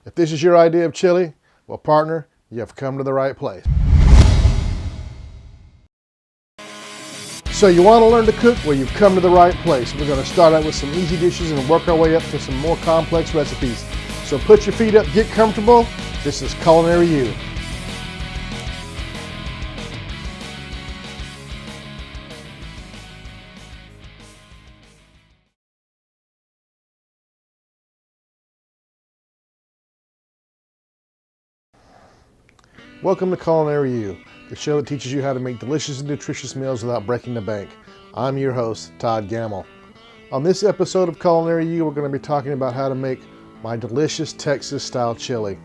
If this is your idea of chili, well, partner, you have come to the right place. So you want to learn to cook? Well, you've come to the right place. We're going to start out with some easy dishes and work our way up to some more complex recipes. So put your feet up, get comfortable. This is Culinary U. Welcome to Culinary U, the show that teaches you how to make delicious and nutritious meals without breaking the bank. I'm your host, Todd Gamble. On this episode of Culinary U, we're going to be talking about how to make my delicious Texas-style chili.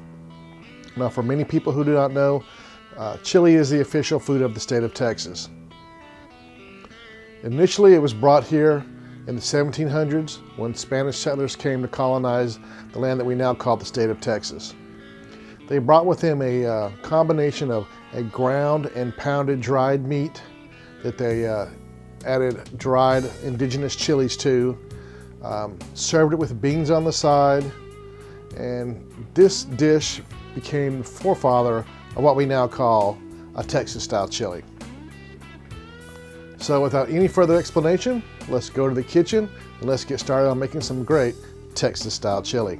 Now, for many people who do not know, chili is the official food of the state of Texas. Initially, it was brought here in the 1700s when Spanish settlers came to colonize the land that we now call the state of Texas. They brought with them a combination of a ground and pounded dried meat that they added dried indigenous chilies to, served it with beans on the side, and this dish became the forefather of what we now call a Texas-style chili. So without any further explanation, let's go to the kitchen and let's get started on making some great Texas-style chili.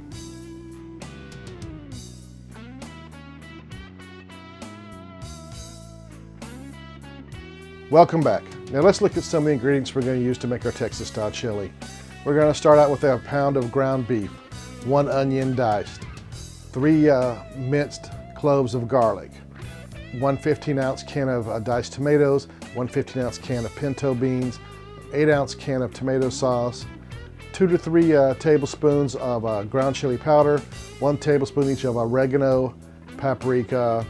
Welcome back. Now let's look at some of the ingredients we're going to use to make our Texas-style chili. We're going to start out with a pound of ground beef, 1 onion diced, 3 minced cloves of garlic, 1 15-ounce can of diced tomatoes, 1 15-ounce can of pinto beans, 8-ounce can of tomato sauce, 2 to 3 tablespoons of ground chili powder, 1 tablespoon each of oregano, paprika,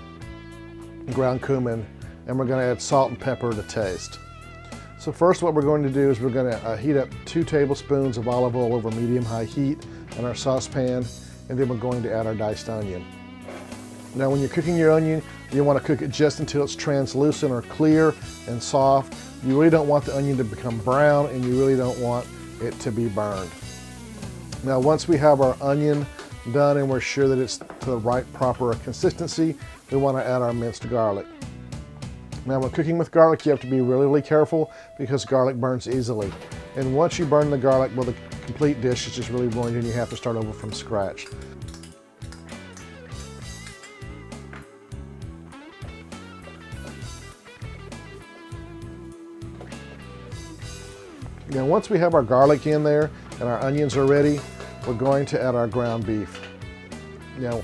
ground cumin, and we're going to add salt and pepper to taste. So first what we're going to do is we're going to heat up 2 tablespoons of olive oil over medium-high heat in our saucepan, and then we're going to add our diced onion. Now when you're cooking your onion, you want to cook it just until it's translucent or clear and soft. You really don't want the onion to become brown, and you really don't want it to be burned. Now once we have our onion done and we're sure that it's to the right proper consistency, we want to add our minced garlic. Now when cooking with garlic, you have to be really, really careful because garlic burns easily. And once you burn the garlic, well, the complete dish is just really ruined and you have to start over from scratch. Now once we have our garlic in there and our onions are ready, we're going to add our ground beef. Now,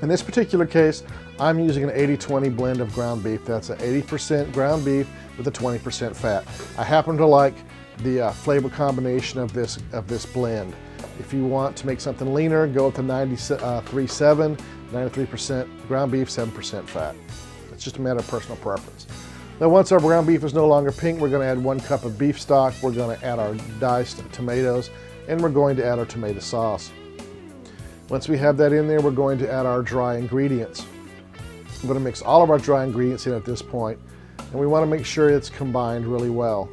in this particular case, I'm using an 80-20 blend of ground beef. That's an 80% ground beef with a 20% fat. I happen to like the flavor combination of this blend. If you want to make something leaner, go with the 93.7, 93% ground beef, 7% fat. It's just a matter of personal preference. Now once our ground beef is no longer pink, we're going to add 1 cup of beef stock, we're going to add our diced tomatoes, and we're going to add our tomato sauce. Once we have that in there, we're going to add our dry ingredients. I'm going to mix all of our dry ingredients in at this point, and we want to make sure it's combined really well.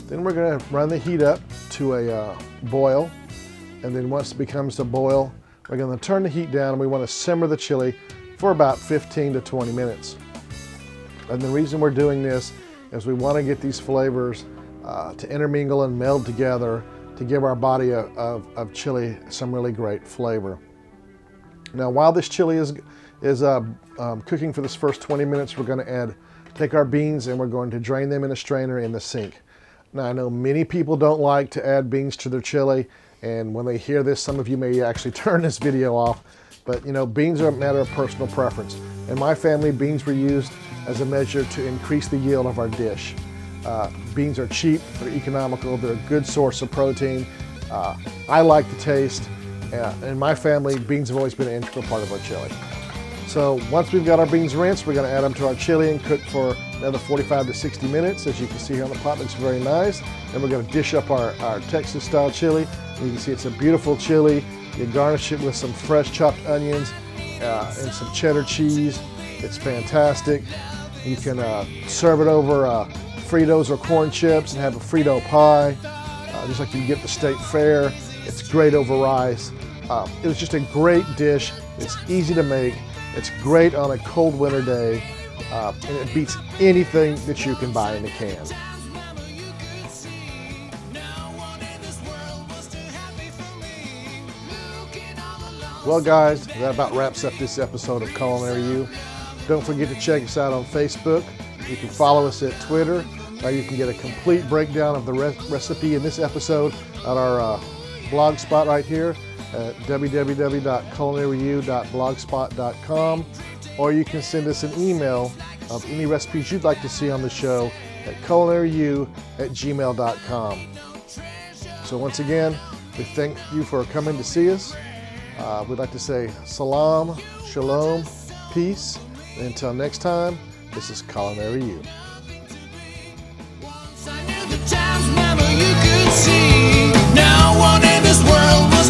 Then we're going to run the heat up to a boil, and then once it becomes to boil, we're going to turn the heat down and we want to simmer the chili for about 15 to 20 minutes. And the reason we're doing this is we want to get these flavors to intermingle and meld together to give our body of chili some really great flavor. Now while this chili is cooking for this first 20 minutes, we're going to take our beans and we're going to drain them in a strainer in the sink. Now I know many people don't like to add beans to their chili, and when they hear this, some of you may actually turn this video off, but you know, beans are a matter of personal preference. In my family, beans were used as a measure to increase the yield of our dish. Beans are cheap, they're economical, they're a good source of protein. I like the taste. In my family, beans have always been an integral part of our chili. So once we've got our beans rinsed, we're going to add them to our chili and cook for another 45 to 60 minutes. As you can see here on the pot, it looks very nice. Then we're going to dish up our Texas-style chili. And you can see it's a beautiful chili. You garnish it with some fresh chopped onions and some cheddar cheese. It's fantastic. You can serve it over Fritos or corn chips and have a Frito pie, just like you get at the state fair. It's great over rice. It was just a great dish. It's easy to make. It's great on a cold winter day, and it beats anything that you can buy in a can. Well guys, that about wraps up this episode of Culinary U. Don't forget to check us out on Facebook. You can follow us at Twitter. You can get a complete breakdown of the recipe in this episode at our blog spot right here at www.culinaryu.blogspot.com, or you can send us an email of any recipes you'd like to see on the show at culinaryu@gmail.com. So once again, we thank you for coming to see us. We'd like to say salam, shalom, peace. And until next time, this is Culinary U. Now one in this world was